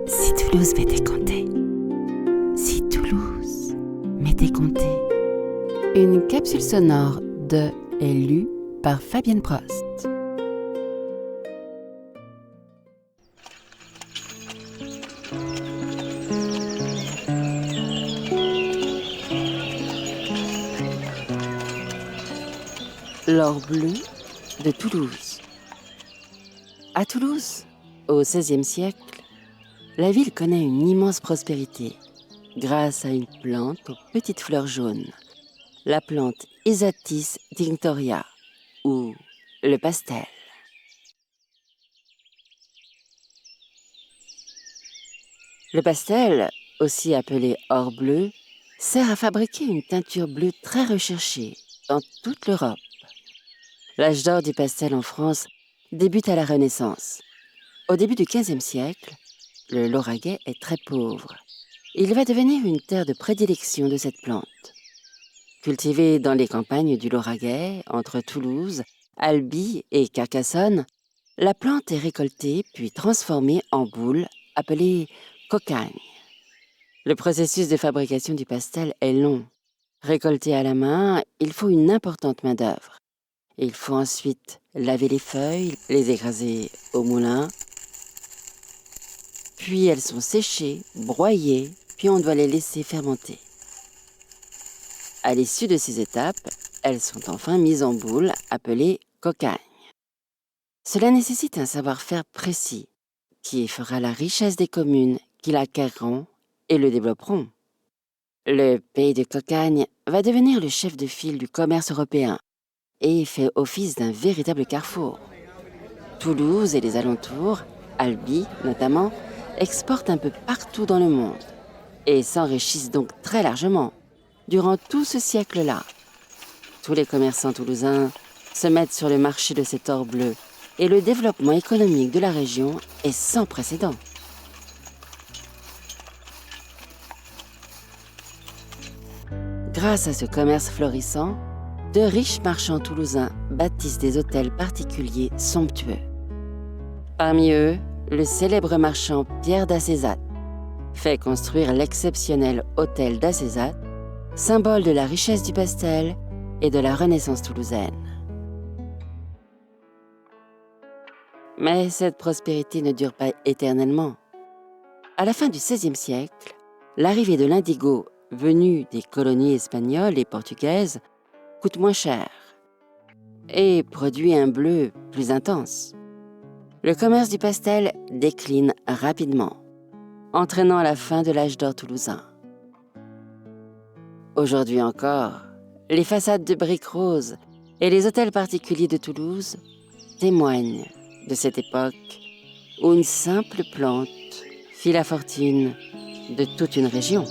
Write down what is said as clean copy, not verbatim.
Si Toulouse m'était compté. Si Toulouse m'était compté. Une capsule sonore de et lue par Fabienne Prost. L'or bleu de Toulouse. À Toulouse, au XVIe siècle, la ville connaît une immense prospérité grâce à une plante aux petites fleurs jaunes, la plante Isatis tinctoria, ou le pastel. Le pastel, aussi appelé or bleu, sert à fabriquer une teinture bleue très recherchée dans toute l'Europe. L'âge d'or du pastel en France débute à la Renaissance. Au début du XVe siècle, le Lauragais est très pauvre. Il va devenir une terre de prédilection de cette plante. Cultivée dans les campagnes du Lauragais, entre Toulouse, Albi et Carcassonne, la plante est récoltée puis transformée en boule appelée cocagne. Le processus de fabrication du pastel est long. Récolté à la main, il faut une importante main-d'œuvre. Il faut ensuite laver les feuilles, les écraser au moulin. Puis elles sont séchées, broyées, puis on doit les laisser fermenter. À l'issue de ces étapes, elles sont enfin mises en boule, appelées cocagne. Cela nécessite un savoir-faire précis, qui fera la richesse des communes qui l'acquerront et le développeront. Le pays de Cocagne va devenir le chef de file du commerce européen et fait office d'un véritable carrefour. Toulouse et les alentours, Albi notamment, exportent un peu partout dans le monde et s'enrichissent donc très largement durant tout ce siècle-là. Tous les commerçants toulousains se mettent sur le marché de cet or bleu et le développement économique de la région est sans précédent. Grâce à ce commerce florissant, de riches marchands toulousains bâtissent des hôtels particuliers somptueux. Parmi eux, le célèbre marchand Pierre d'Acézat fait construire l'exceptionnel hôtel d'Acézat, symbole de la richesse du pastel et de la Renaissance toulousaine. Mais cette prospérité ne dure pas éternellement. À la fin du XVIe siècle, l'arrivée de l'indigo venu des colonies espagnoles et portugaises coûte moins cher et produit un bleu plus intense. Le commerce du pastel décline rapidement, entraînant la fin de l'âge d'or toulousain. Aujourd'hui encore, les façades de briques roses et les hôtels particuliers de Toulouse témoignent de cette époque où une simple plante fit la fortune de toute une région.